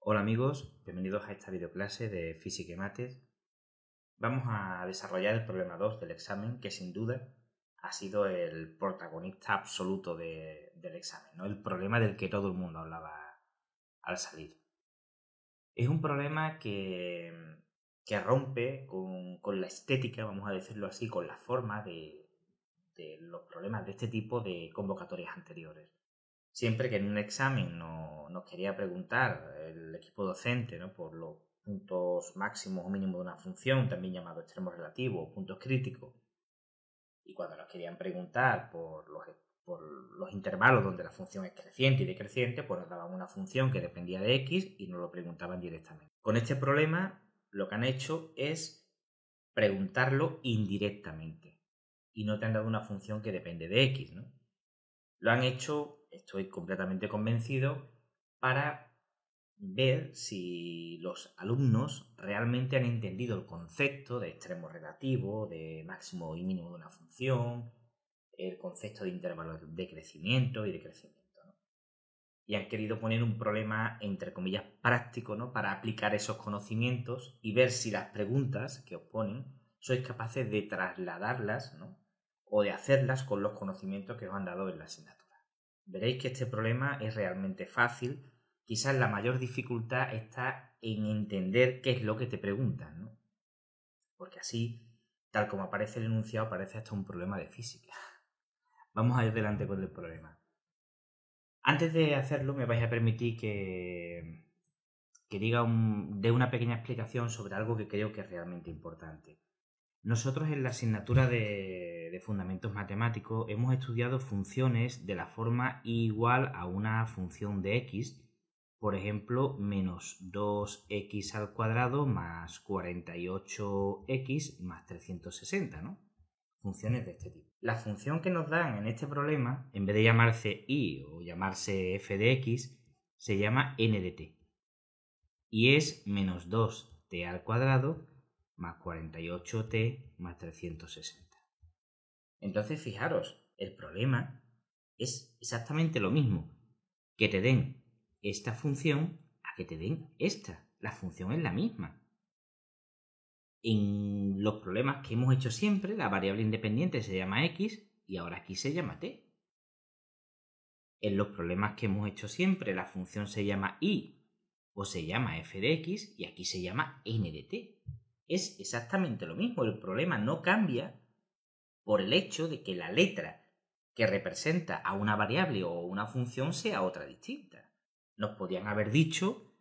Hola amigos, bienvenidos a esta videoclase de Física y Mates. Vamos a desarrollar el problema 2 del examen, que sin duda ha sido el protagonista absoluto del examen, ¿no? El problema del que todo el mundo hablaba al salir. Es un problema que rompe con la estética, vamos a decirlo así, con la forma de los problemas de este tipo de convocatorias anteriores. Siempre que en un examen nos quería preguntar el equipo docente, ¿no?, por los puntos máximos o mínimos de una función, también llamado extremos relativos o puntos críticos, y cuando nos querían preguntar por los intervalos donde la función es creciente y decreciente, pues nos daban una función que dependía de x y nos lo preguntaban directamente. Con este problema lo que han hecho es preguntarlo indirectamente y no te han dado una función que depende de x, ¿no? Lo han hecho, estoy completamente convencido, para ver si los alumnos realmente han entendido el concepto de extremo relativo, de máximo y mínimo de una función, el concepto de intervalos de crecimiento y decrecimiento, ¿no? Y han querido poner un problema, entre comillas, práctico, ¿no?, para aplicar esos conocimientos y ver si las preguntas que os ponen sois capaces de trasladarlas, ¿no?, o de hacerlas con los conocimientos que os han dado en la asignatura. Veréis que este problema es realmente fácil. Quizás la mayor dificultad está en entender qué es lo que te preguntan, ¿no? Porque así, tal como aparece el enunciado, parece hasta un problema de física. Vamos a ir delante con el problema. Antes de hacerlo, me vais a permitir que dé una pequeña explicación sobre algo que creo que es realmente importante. Nosotros en la asignatura de Fundamentos Matemáticos hemos estudiado funciones de la forma i igual a una función de x, por ejemplo, menos 2x al cuadrado más 48x más 360, ¿no? Funciones de este tipo. La función que nos dan en este problema, en vez de llamarse i o llamarse f de x, se llama n de t. Y es menos 2t al cuadrado más 48t más 360. Entonces, fijaros, el problema es exactamente lo mismo. Que te den esta función a que te den esta. La función es la misma. En los problemas que hemos hecho siempre, la variable independiente se llama x y ahora aquí se llama t. En los problemas que hemos hecho siempre, la función se llama i o se llama f de x y aquí se llama n de t. Es exactamente lo mismo. El problema no cambia por el hecho de que la letra que representa a una variable o una función sea otra distinta. Nos podían haber dicho,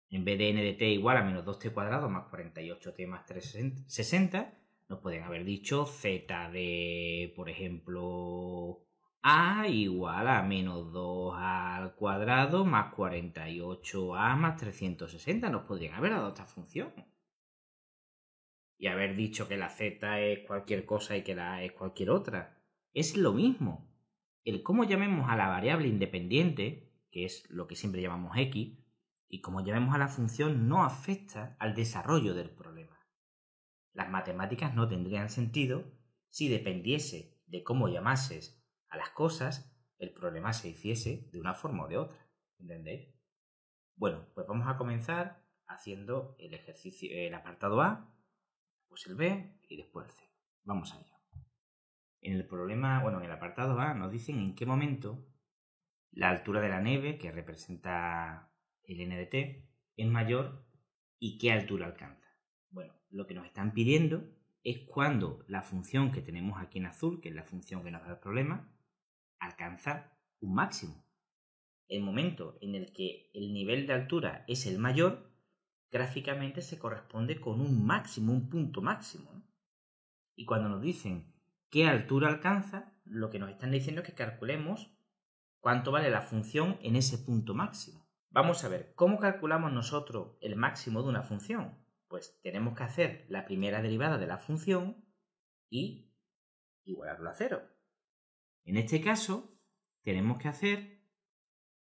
en vez de n de t igual a menos 2t cuadrado más 48t más 360, nos podían haber dicho z de, por ejemplo, a igual a menos 2 al cuadrado más 48a más 360. Nos podrían haber dado esta función. Y haber dicho que la z es cualquier cosa y que la a es cualquier otra. Es lo mismo. El cómo llamemos a la variable independiente, que es lo que siempre llamamos x, y cómo llamemos a la función no afecta al desarrollo del problema. Las matemáticas no tendrían sentido si dependiese de cómo llamases a las cosas, el problema se hiciese de una forma o de otra. ¿Entendéis? Bueno, pues vamos a comenzar haciendo el ejercicio, el apartado A, pues el B y después el C. Vamos a ello. En el apartado A nos dicen en qué momento la altura de la nieve, que representa el n de t, es mayor y qué altura alcanza. Bueno, lo que nos están pidiendo es cuando la función que tenemos aquí en azul, que es la función que nos da el problema, alcanza un máximo. El momento en el que el nivel de altura es el mayor, gráficamente se corresponde con un máximo, un punto máximo, ¿no? Y cuando nos dicen qué altura alcanza, lo que nos están diciendo es que calculemos cuánto vale la función en ese punto máximo. Vamos a ver, ¿cómo calculamos nosotros el máximo de una función? Pues tenemos que hacer la primera derivada de la función y igualarlo a 0. En este caso, tenemos que hacer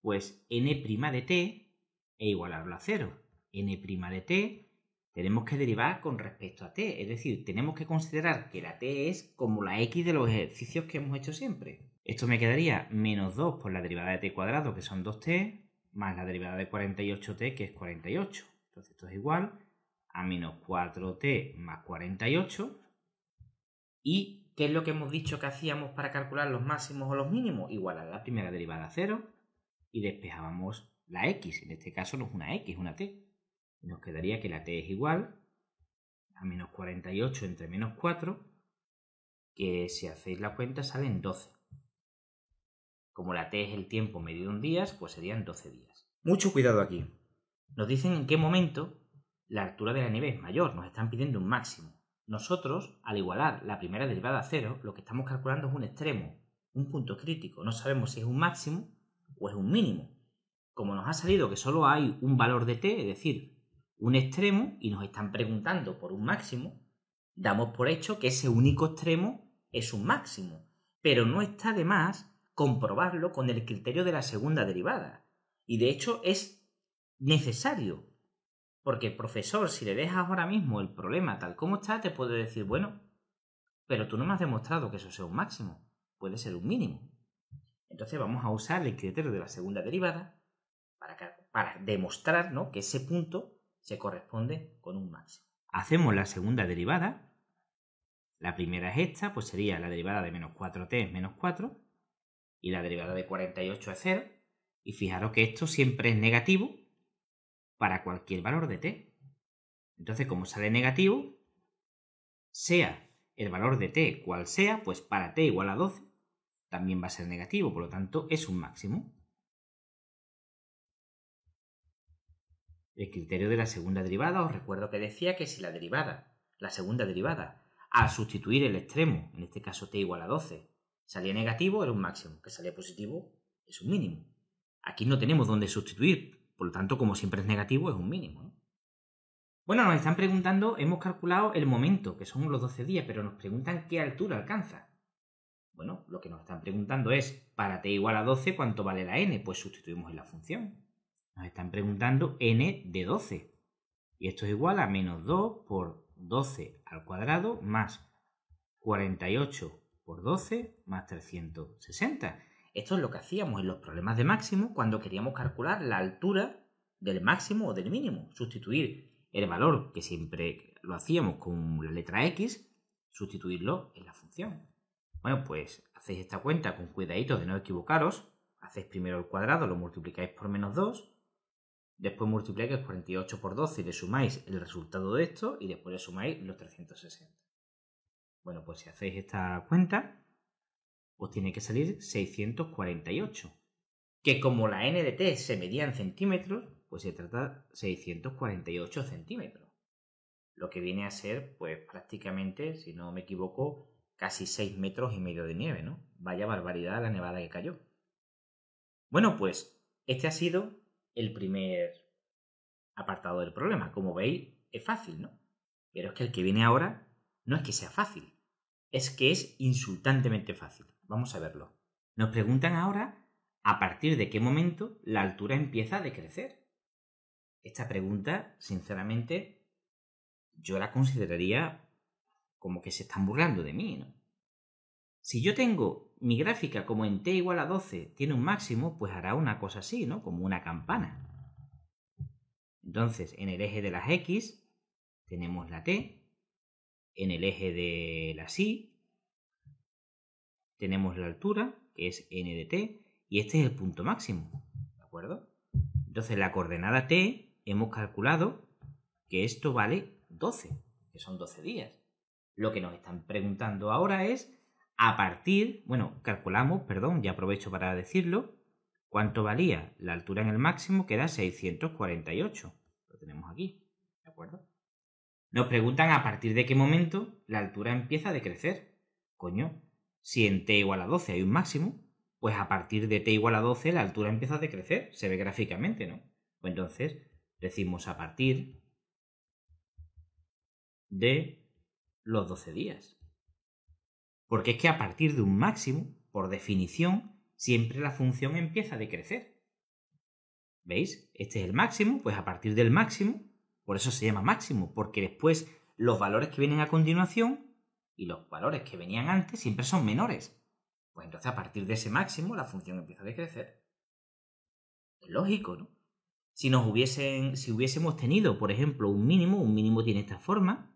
pues n' de t e igualarlo a 0. N' de t tenemos que derivar con respecto a t, es decir, tenemos que considerar que la t es como la x de los ejercicios que hemos hecho siempre. Esto me quedaría menos 2 por la derivada de t cuadrado, que son 2t, más la derivada de 48t, que es 48. Entonces esto es igual a menos 4t más 48. ¿Y qué es lo que hemos dicho que hacíamos para calcular los máximos o los mínimos? Igual a la primera derivada a 0 y despejábamos la x. En este caso no es una x, es una t. Y nos quedaría que la t es igual a menos 48 entre menos 4, que si hacéis la cuenta salen 12. Como la t es el tiempo medido en días, pues serían 12 días. Mucho cuidado aquí. Nos dicen en qué momento la altura de la nieve es mayor, nos están pidiendo un máximo. Nosotros, al igualar la primera derivada a 0, lo que estamos calculando es un extremo, un punto crítico. No sabemos si es un máximo o es un mínimo. Como nos ha salido que solo hay un valor de t, es decir, un extremo, y nos están preguntando por un máximo, damos por hecho que ese único extremo es un máximo. Pero no está de más comprobarlo con el criterio de la segunda derivada. Y de hecho es necesario. Porque el profesor, si le dejas ahora mismo el problema tal como está, te puede decir, bueno, pero tú no me has demostrado que eso sea un máximo, puede ser un mínimo. Entonces vamos a usar el criterio de la segunda derivada para demostrar, ¿no?, que ese punto se corresponde con un máximo. Hacemos la segunda derivada. La primera es esta, pues sería la derivada de menos 4t es menos 4, y la derivada de 48 es 0. Y fijaros que esto siempre es negativo para cualquier valor de t. Entonces, como sale negativo, sea el valor de t cual sea, pues para t igual a 12 también va a ser negativo, por lo tanto es un máximo. El criterio de la segunda derivada, os recuerdo que decía que si la segunda derivada, al sustituir el extremo, en este caso t igual a 12, salía negativo, era un máximo, que salía positivo, es un mínimo. Aquí no tenemos dónde sustituir, por lo tanto, como siempre es negativo, es un mínimo, ¿no? Bueno, nos están preguntando, hemos calculado el momento, que son los 12 días, pero nos preguntan qué altura alcanza. Bueno, lo que nos están preguntando es, para t igual a 12, ¿cuánto vale la n? Pues sustituimos en la función. Nos están preguntando n de 12. Y esto es igual a menos 2 por 12 al cuadrado más 48 por 12 más 360. Esto es lo que hacíamos en los problemas de máximo cuando queríamos calcular la altura del máximo o del mínimo. Sustituir el valor, que siempre lo hacíamos con la letra x, sustituirlo en la función. Bueno, pues hacéis esta cuenta con cuidadito de no equivocaros. Hacéis primero el cuadrado, lo multiplicáis por menos 2. Después multiplicáis 48 por 12 y le sumáis el resultado de esto y después le sumáis los 360. Bueno, pues si hacéis esta cuenta, os tiene que salir 648. Que como la n de t se medía en centímetros, pues se trata de 648 centímetros. Lo que viene a ser, pues prácticamente, si no me equivoco, casi 6,5 metros de nieve, ¿no? Vaya barbaridad la nevada que cayó. Bueno, pues este ha sido el primer apartado del problema. Como veis, es fácil, ¿no? Pero es que el que viene ahora no es que sea fácil, es que es insultantemente fácil. Vamos a verlo. Nos preguntan ahora a partir de qué momento la altura empieza a decrecer. Esta pregunta, sinceramente, yo la consideraría como que se están burlando de mí, ¿no? Si yo tengo mi gráfica como en t igual a 12 tiene un máximo, pues hará una cosa así, ¿no? Como una campana. Entonces, en el eje de las x tenemos la t, en el eje de las y tenemos la altura, que es n de t, y este es el punto máximo, ¿de acuerdo? Entonces, la coordenada t hemos calculado que esto vale 12, que son 12 días. Lo que nos están preguntando ahora es, ya aprovecho para decirlo, ¿cuánto valía la altura en el máximo? Que era 648. Lo tenemos aquí, ¿de acuerdo? Nos preguntan a partir de qué momento la altura empieza a decrecer. Coño, si en t igual a 12 hay un máximo, pues a partir de t igual a 12 la altura empieza a decrecer. Se ve gráficamente, ¿no? Pues entonces decimos a partir de los 12 días. Porque es que a partir de un máximo, por definición, siempre la función empieza a decrecer. ¿Veis? Este es el máximo, pues a partir del máximo, por eso se llama máximo, porque después los valores que vienen a continuación y los valores que venían antes siempre son menores. Pues entonces a partir de ese máximo la función empieza a decrecer. Es lógico, ¿no? Si hubiésemos tenido, por ejemplo, un mínimo tiene esta forma,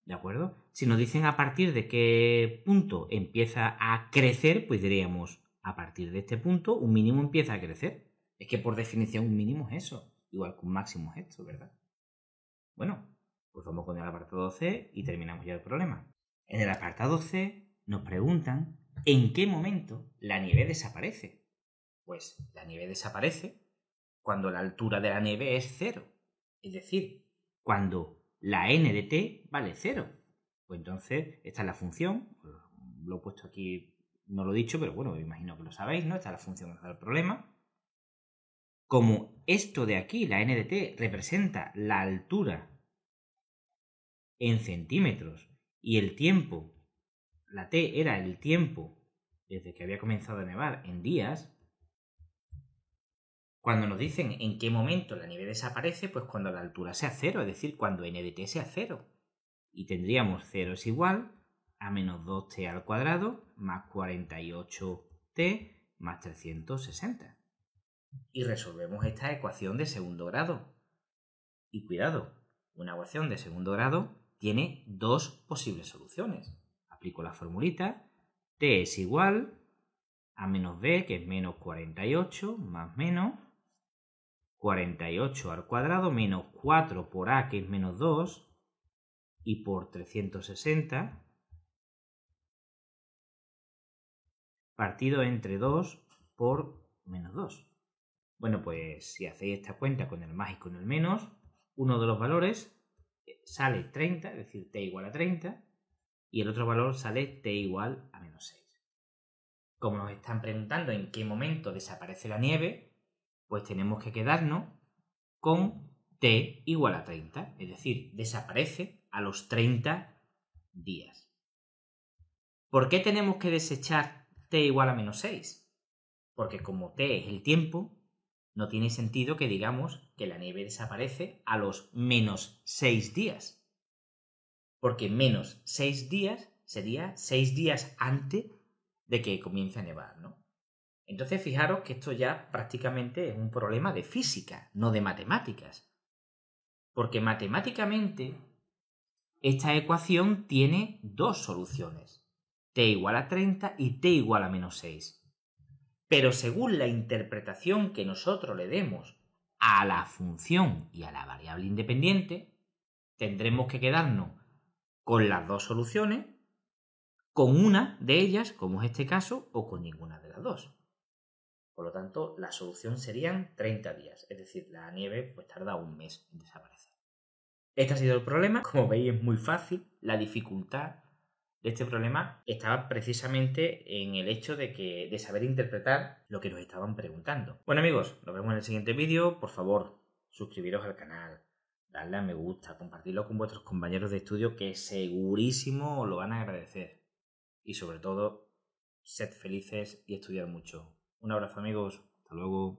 ¿de acuerdo? Si nos dicen a partir de qué punto empieza a crecer, pues diríamos, a partir de este punto, un mínimo empieza a crecer. Es que por definición un mínimo es eso, igual que un máximo es esto, ¿verdad? Bueno, pues vamos con el apartado C y terminamos ya el problema. En el apartado C nos preguntan ¿en qué momento la nieve desaparece? Pues la nieve desaparece cuando la altura de la nieve es 0. Es decir, cuando la n de t vale 0. Pues entonces, esta es la función. Lo he puesto aquí, no lo he dicho, pero bueno, me imagino que lo sabéis, ¿no? Esta es la función del problema. Como esto de aquí, la n de t, representa la altura en centímetros y el tiempo, la t era el tiempo desde que había comenzado a nevar en días, cuando nos dicen en qué momento la nieve desaparece, pues cuando la altura sea 0, es decir, cuando n de t sea 0. Y tendríamos 0 es igual a menos 2t al cuadrado más 48t más 360. Y resolvemos esta ecuación de segundo grado. Y cuidado, una ecuación de segundo grado tiene dos posibles soluciones. Aplico la formulita, t es igual a menos b, que es menos 48, más menos 48 al cuadrado, menos 4 por a, que es menos 2, y por 360, partido entre 2 por menos 2. Bueno, pues si hacéis esta cuenta con el más y con el menos, uno de los valores sale 30, es decir, t igual a 30, y el otro valor sale t igual a menos 6. Como nos están preguntando en qué momento desaparece la nieve, pues tenemos que quedarnos con t igual a 30, es decir, desaparece a los 30 días. ¿Por qué tenemos que desechar t igual a menos 6? Porque como t es el tiempo, no tiene sentido que digamos que la nieve desaparece a los menos 6 días. Porque menos 6 días sería 6 días antes de que comience a nevar, ¿no? Entonces fijaros que esto ya prácticamente es un problema de física, no de matemáticas. Porque matemáticamente esta ecuación tiene dos soluciones, t igual a 30 y t igual a menos 6. Pero según la interpretación que nosotros le demos a la función y a la variable independiente, tendremos que quedarnos con las dos soluciones, con una de ellas, como es este caso, o con ninguna de las dos. Por lo tanto, la solución serían 30 días, es decir, la nieve pues tarda un mes en desaparecer. Este ha sido el problema. Como veis, es muy fácil. La dificultad de este problema estaba precisamente en el hecho de saber interpretar lo que nos estaban preguntando. Bueno amigos, nos vemos en el siguiente vídeo. Por favor, suscribiros al canal, darle a me gusta, compartirlo con vuestros compañeros de estudio que segurísimo os lo van a agradecer. Y sobre todo, sed felices y estudiar mucho. Un abrazo amigos, hasta luego.